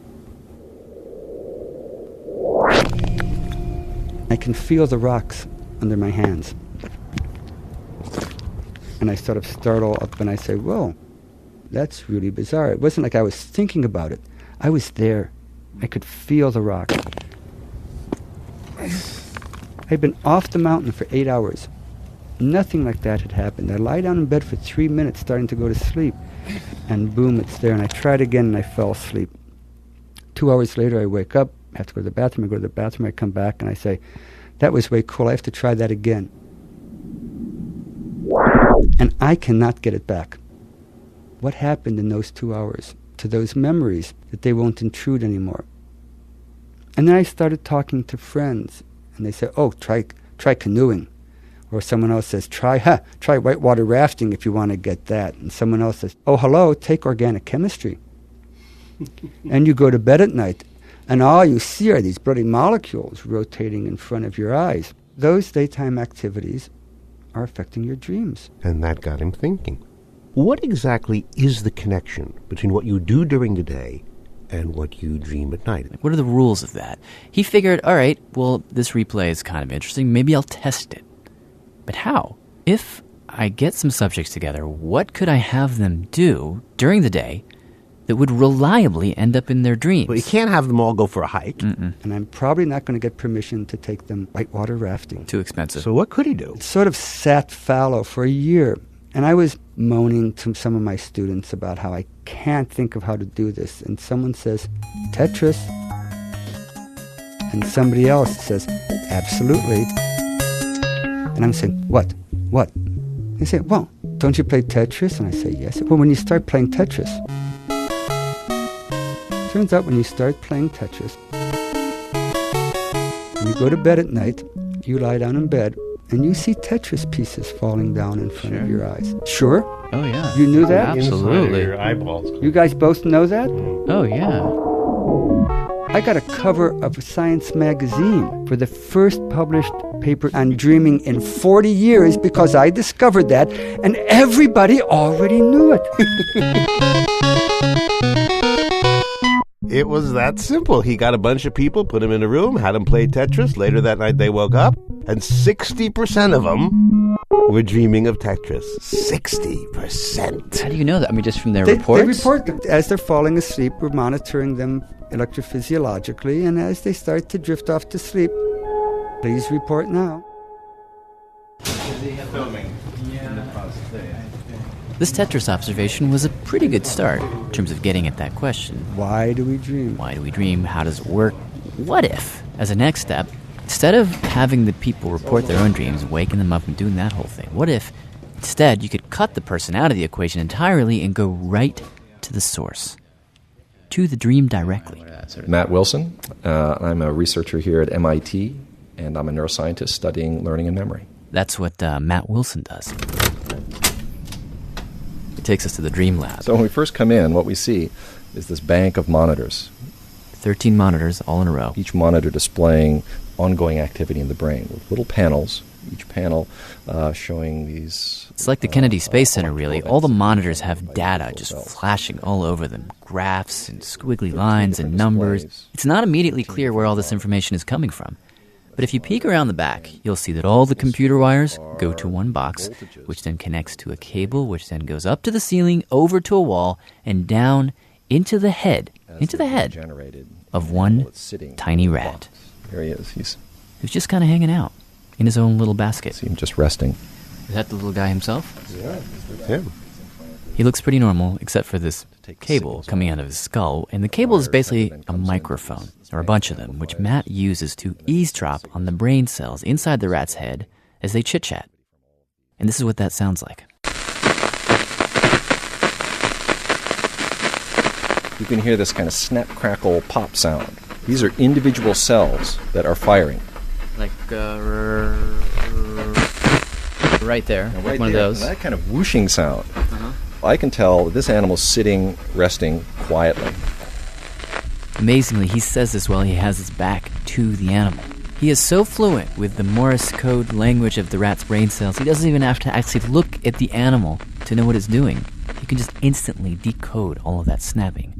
T: I can feel the rocks under my hands. And I sort of startle up and I say, whoa, that's really bizarre. It wasn't like I was thinking about it. I was there. I could feel the rock. I'd been off the mountain for 8 hours. Nothing like that had happened. I lie down in bed for 3 minutes starting to go to sleep. And boom, it's there. And I tried again and I fell asleep. 2 hours later, I wake up. I have to go to the bathroom. I go to the bathroom. I come back and I say, that was way cool. I have to try that again. And I cannot get it back. What happened in those 2 hours to those memories that they won't intrude anymore? And then I started talking to friends. And they say, oh, try canoeing. Or someone else says, try whitewater rafting if you want to get that. And someone else says, oh, hello, take organic chemistry. And you go to bed at night, and all you see are these bloody molecules rotating in front of your eyes. Those daytime activities are affecting your dreams.
E: And that got him thinking. What exactly is the connection between what you do during the day and what you dream at night?
G: What are the rules of that? He figured, all right, well, this replay is kind of interesting. Maybe I'll test it. But how? If I get some subjects together, what could I have them do during the day that would reliably end up in their dreams?
E: Well, you can't have them all go for a hike.
T: And I'm probably not going to get permission to take them whitewater rafting.
G: Too expensive.
E: So what could he do?
T: It sort of sat fallow for a year. And I was moaning to some of my students about how I can't think of how to do this. And someone says, Tetris. And somebody else says, absolutely. And I'm saying, what? They say, well, don't you play Tetris? And I say, yes. Well, when you start playing Tetris, turns out when you start playing Tetris, when you go to bed at night, you lie down in bed, and you see Tetris pieces falling down in front of your eyes. Sure?
G: Oh, yeah.
T: You knew that?
G: Absolutely.
E: Your eyeballs.
T: You guys both know that?
G: Oh, yeah.
T: I got a cover of Science magazine for the first published paper on dreaming in 40 years because I discovered that, and everybody already knew it.
E: It was that simple. He got a bunch of people, put them in a room, had them play Tetris. Later that night they woke up, and 60% of them were dreaming of Tetris. 60%.
G: How do you know that? I mean, just from their reports?
T: They report that as they're falling asleep, we're monitoring them electrophysiologically, and as they start to drift off to sleep, please report now.
G: This Tetris observation was a pretty good start in terms of getting at that question.
T: Why do we dream?
G: Why do we dream? How does it work? What if, as a next step, instead of having the people report their own dreams, waking them up and doing that whole thing, what if instead you could cut the person out of the equation entirely and go right to the source, to the dream directly?
U: Matt Wilson. I'm a researcher here at MIT, and I'm a neuroscientist studying learning and memory.
G: That's what Matt Wilson does. It takes us to the dream lab.
U: So when we first come in, what we see is this bank of monitors.
G: 13 monitors all in a row.
U: Each monitor displaying ongoing activity in the brain with little panels, each panel showing these...
G: It's like the Kennedy Space Center, really. All the monitors have data just flashing all over them. Graphs and squiggly lines and numbers. It's not immediately clear where all this information is coming from. But if you peek around the back, you'll see that all the computer wires go to one box, which then connects to a cable, which then goes up to the ceiling, over to a wall, and down into the head of one tiny rat.
U: There he is. He's
G: just kind of hanging out in his own little basket.
U: See him just resting.
G: Is that the little guy himself?
U: Yeah, that's him.
G: He looks pretty normal, except for this cable coming out of his skull. And the cable is basically a microphone, or a bunch of them, which Matt uses to eavesdrop on the brain cells inside the rat's head as they chit-chat. And this is what that sounds like.
U: You can hear this kind of snap, crackle, pop sound. These are individual cells that are firing.
G: Like, right there,
U: Right
G: one
U: there,
G: of those.
U: and that kind of whooshing sound. I can tell that this animal's sitting, resting quietly.
G: Amazingly, he says this while he has his back to the animal. He is so fluent with the Morse code language of the rat's brain cells, he doesn't even have to actually look at the animal to know what it's doing. He can just instantly decode all of that snapping.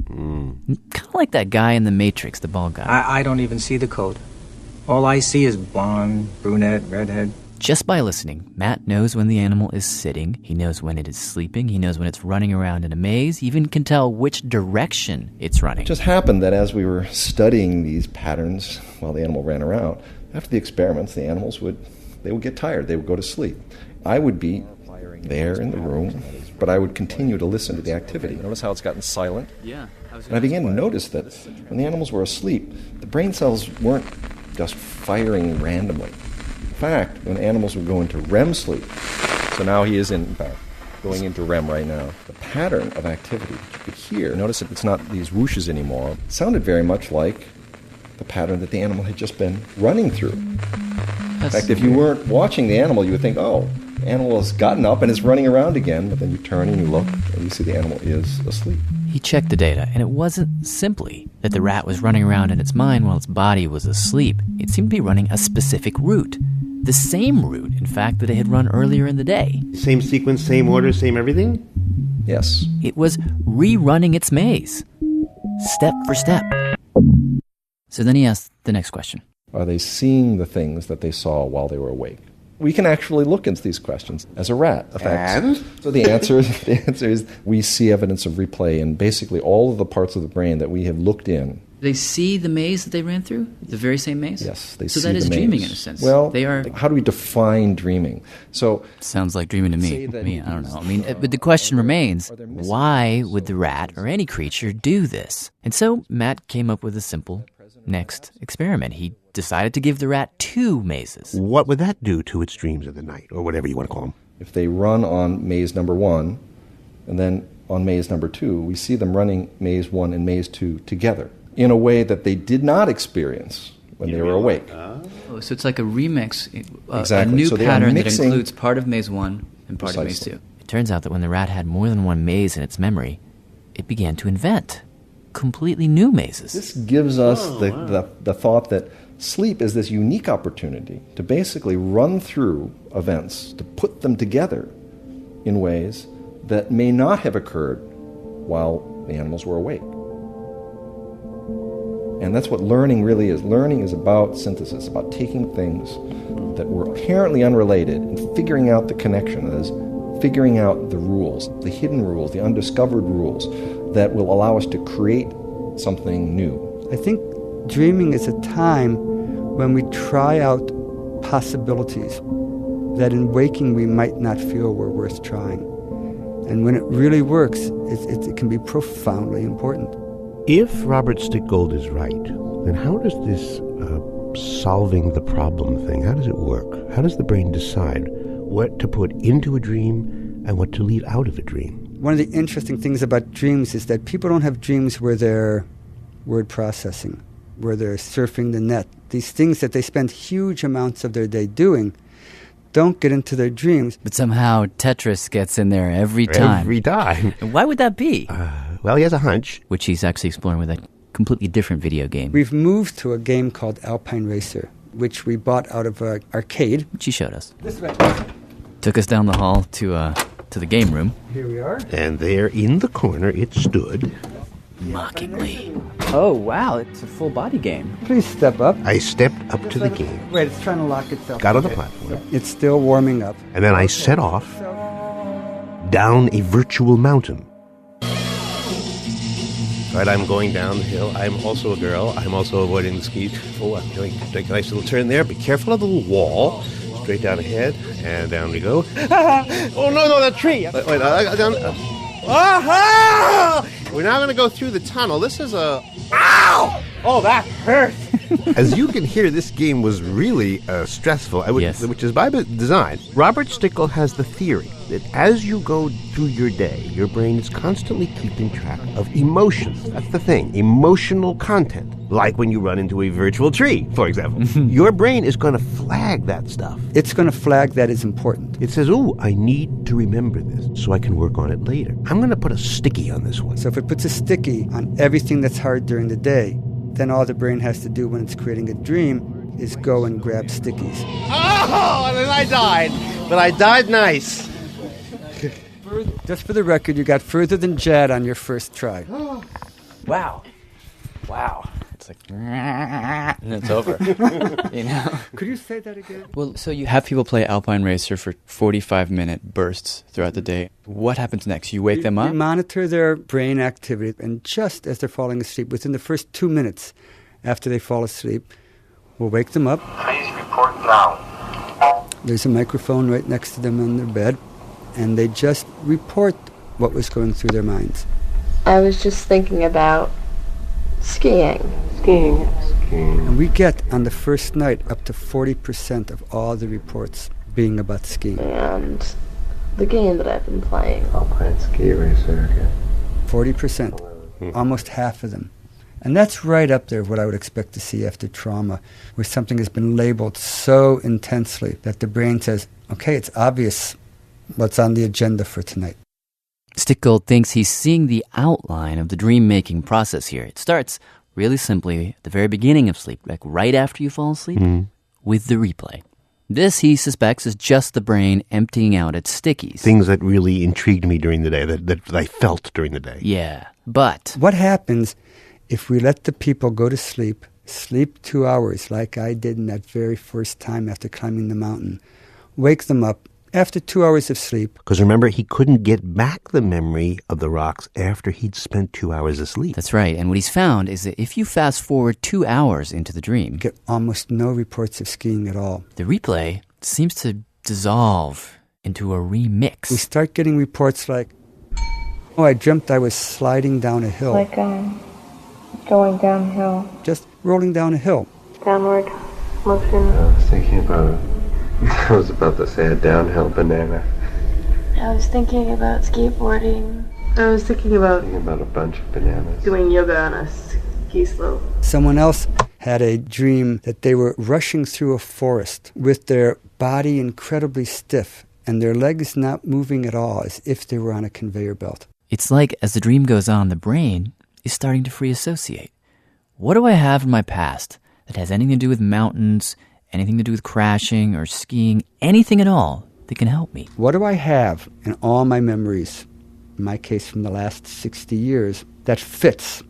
G: Kind of like that guy in The Matrix, the bald guy.
A: I don't even see the code. All I see is blonde, brunette, redhead.
G: Just by listening, Matt knows when the animal is sitting, he knows when it is sleeping, he knows when it's running around in a maze, he even can tell which direction it's running.
U: It just happened that as we were studying these patterns while the animal ran around, after the experiments, the animals would get tired, they would go to sleep. I would be there in the room, but I would continue to listen to the activity. Notice how it's gotten silent?
G: Yeah.
U: And I began to notice that when the animals were asleep, the brain cells weren't just firing randomly. In fact, when animals would go into REM sleep, so now he is in fact going into REM right now, the pattern of activity you could hear, notice that it's not these whooshes anymore, it sounded very much like the pattern that the animal had just been running through. In fact, if you weren't watching the animal, you would think, oh, the animal has gotten up and is running around again, but then you turn and you look and you see the animal is asleep.
G: He checked the data, and it wasn't simply that the rat was running around in its mind while its body was asleep. It seemed to be running a specific route. The same route, in fact, that it had run earlier in the day.
E: Same sequence, same order, same everything?
U: Yes.
G: It was rerunning its maze, step for step. So then he asked the next question.
U: Are they seeing the things that they saw while they were awake? We can actually look into these questions as a rat affects.
E: And?
U: So the answer is we see evidence of replay in basically all of the parts of the brain that we have looked in.
G: They see the maze that they ran through? The very same maze?
U: Yes, they
G: so
U: see
G: that is
U: the
G: dreaming
U: maze.
G: in a sense.
U: Well,
G: they are.
U: How do we define dreaming? So
G: sounds like dreaming to me. I don't know. But the question remains, why would the rat or any creature do this? And so Matt came up with a simple next experiment. He decided to give the rat 2 mazes.
E: What would that do to its dreams of the night, or whatever you want to call them?
U: If they run on maze number 1, and then on maze number 2, we see them running maze 1 and maze 2 together in a way that they did not experience when they were awake.
G: Oh, so it's like a remix,
U: Exactly.
G: a new
U: So they are
G: pattern that
U: mixing-
G: includes part of maze 1 and part of maze 2. It turns out that when the rat had more than one maze in its memory, it began to invent completely new mazes.
U: This gives us the thought that sleep is this unique opportunity to basically run through events, to put them together in ways that may not have occurred while the animals were awake. And that's what learning really is. Learning is about synthesis, about taking things that were apparently unrelated and figuring out the connection, that is, figuring out the rules, the hidden rules, the undiscovered rules that will allow us to create something new.
T: I think dreaming is a time when we try out possibilities that in waking we might not feel were worth trying. And when it really works, it can be profoundly important.
E: If Robert Stickgold is right, then how does this solving the problem thing, how does it work? How does the brain decide what to put into a dream and what to leave out of a dream?
T: One of the interesting things about dreams is that people don't have dreams where they're word processing, where they're surfing the net. These things that they spend huge amounts of their day doing don't get into their dreams.
G: But somehow Tetris gets in there every time.
E: Every time.
G: And why would that be?
E: Well, he has a hunch.
G: Which he's actually exploring with a completely different video game.
T: We've moved to a game called Alpine Racer, which we bought out of an arcade.
G: Which he showed us.
T: This way.
G: Took us down the hall to the game room.
T: Here we are.
E: And there in the corner it stood.
G: Mockingly. Oh, wow, it's a full body game.
T: Please step up.
E: I stepped up to the game.
T: Wait, it's trying to lock itself.
E: Got on the platform.
T: It's still warming up.
E: And then I set off down a virtual mountain.
D: Right, I'm going down the hill. I'm also a girl. I'm also avoiding the skis. Oh, I'm going to take a nice little turn there. Be careful of the little wall. Straight down ahead, and down we go. Oh, no, that tree. Wait, down. We're now going to go through the tunnel. This is a... Ow! Oh, that hurt. As you can hear, this game was really stressful, which is by design. Robert Stickle has the theory that as you go through your day, your brain is constantly keeping track of emotions. That's the thing, emotional content. Like when you run into a virtual tree, for example. Your brain is going to flag that stuff.
T: It's going to flag that is important.
D: It says, oh, I need to remember this so I can work on it later. I'm going to put a sticky on this one.
T: So if it puts a sticky on everything that's hard during the day, then all the brain has to do when it's creating a dream is go and grab stickies.
D: Oh, and then I died. But I died nice.
T: Just for the record, you got further than Jad on your first try.
G: Wow. It's like, and it's over. You know?
T: Could you say that again?
G: Well, so you have people play Alpine Racer for 45-minute bursts throughout the day. What happens next? You wake them up?
T: We monitor their brain activity, and just as they're falling asleep, within the first 2 minutes after they fall asleep, we'll wake them up.
V: Please report now.
T: There's a microphone right next to them on their bed, and they just report what was going through their minds.
W: I was just thinking about skiing.
T: And we get, on the first night, up to 40% of all the reports being about skiing.
W: And the game that I've been playing.
U: Alpine ski racer again.
T: 40%. Almost half of them. And that's right up there what I would expect to see after trauma, where something has been labeled so intensely that the brain says, okay, it's obvious what's on the agenda for tonight.
G: Stickle thinks he's seeing the outline of the dream-making process here. It starts really simply at the very beginning of sleep, like right after you fall asleep, with the replay. This, he suspects, is just the brain emptying out its stickies.
D: Things that really intrigued me during the day, that I felt during the day.
G: Yeah, but...
T: What happens if we let the people go to sleep 2 hours like I did in that very first time after climbing the mountain, wake them up, after 2 hours of sleep.
D: Because remember, he couldn't get back the memory of the rocks after he'd spent 2 hours asleep.
G: That's right. And what he's found is that if you fast forward 2 hours into the dream,
T: you get almost no reports of skiing at all.
G: The replay seems to dissolve into a remix.
T: We start getting reports like, oh, I dreamt I was sliding down a hill.
W: Like going downhill.
T: Just rolling down a hill.
W: Downward motion.
U: I was thinking about it. I was about to say a downhill banana.
W: I was thinking about skateboarding. I was thinking about
U: a bunch of bananas.
W: Doing yoga on a ski slope.
T: Someone else had a dream that they were rushing through a forest with their body incredibly stiff and their legs not moving at all, as if they were on a conveyor belt.
G: It's like as the dream goes on, the brain is starting to free associate. What do I have in my past that has anything to do with mountains, anything to do with crashing or skiing, anything at all that can help me?
T: What do I have in all my memories, in my case from the last 60 years, that fits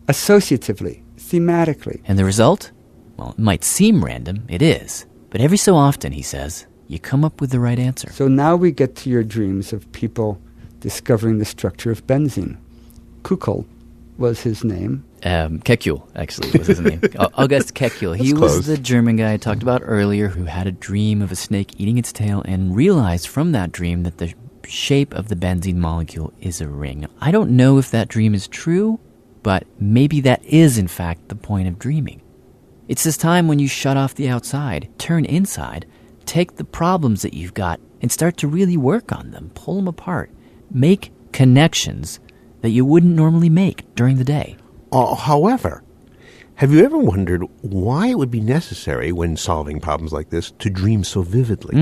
T: associatively, thematically?
G: And the result? Well, it might seem random, it is. But every so often, he says, you come up with the right answer.
T: So now we get to your dreams of people discovering the structure of benzene. Kukul was his name.
G: Kekule, actually, was his name. August Kekule. He was the German guy I talked about earlier who had a dream of a snake eating its tail and realized from that dream that the shape of the benzene molecule is a ring. I don't know if that dream is true, but maybe that is, in fact, the point of dreaming. It's this time when you shut off the outside, turn inside, take the problems that you've got and start to really work on them, pull them apart, make connections that you wouldn't normally make during the day.
D: However, have you ever wondered why it would be necessary when solving problems like this to dream so vividly?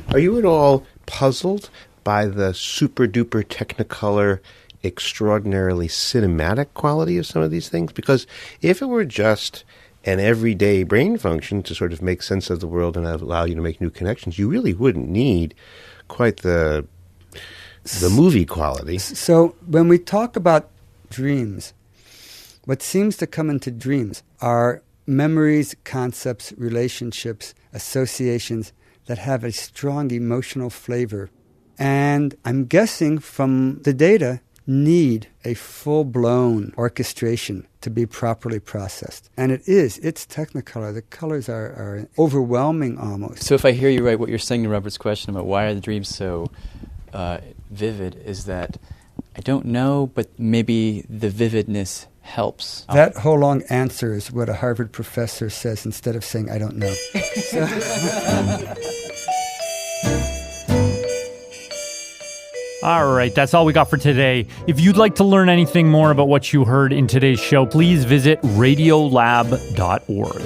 D: Are you at all puzzled by the super-duper technicolor, extraordinarily cinematic quality of some of these things? Because if it were just an everyday brain function to sort of make sense of the world and allow you to make new connections, you really wouldn't need quite the movie quality.
T: So when we talk about dreams, what seems to come into dreams are memories, concepts, relationships, associations that have a strong emotional flavor. And I'm guessing from the data, need a full-blown orchestration to be properly processed. And it's Technicolor. The colors are overwhelming almost.
G: So if I hear you right, what you're saying to Robert's question about why are the dreams so vivid is that I don't know, but maybe the vividness helps.
T: That whole long answer is what a Harvard professor says instead of saying, I don't know.
B: All right, that's all we got for today. If you'd like to learn anything more about what you heard in today's show, please visit radiolab.org.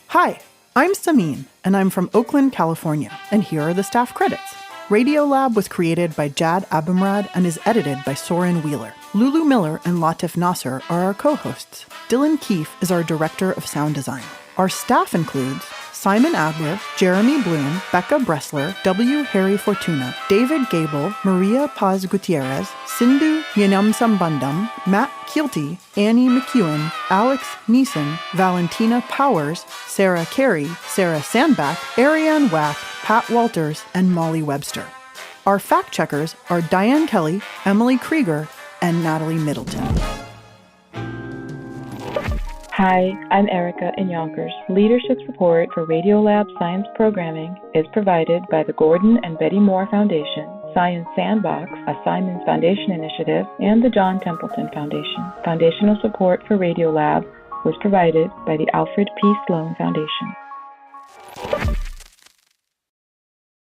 I: Hi, I'm Samin, and I'm from Oakland, California, and here are the staff credits. Radiolab was created by Jad Abumrad and is edited by Soren Wheeler. Lulu Miller and Latif Nasser are our co-hosts. Dylan Keefe is our director of sound design. Our staff includes Simon Adler, Jeremy Bloom, Becca Bressler, W. Harry Fortuna, David Gable, Maria Paz Gutierrez, Sindhu Yanamsambandam, Matt Keelty, Annie McEwen, Alex Neeson, Valentina Powers, Sarah Carey, Sarah Sandback, Ariane Wack, Pat Walters, and Molly Webster. Our fact checkers are Diane Kelly, Emily Krieger, and Natalie Middleton.
W: Hi, I'm Erica in Yonkers. Leadership support for Radiolab Science Programming is provided by the Gordon and Betty Moore Foundation, Science Sandbox, a Simons Foundation initiative, and the John Templeton Foundation. Foundational support for Radiolab was provided by the Alfred P. Sloan Foundation.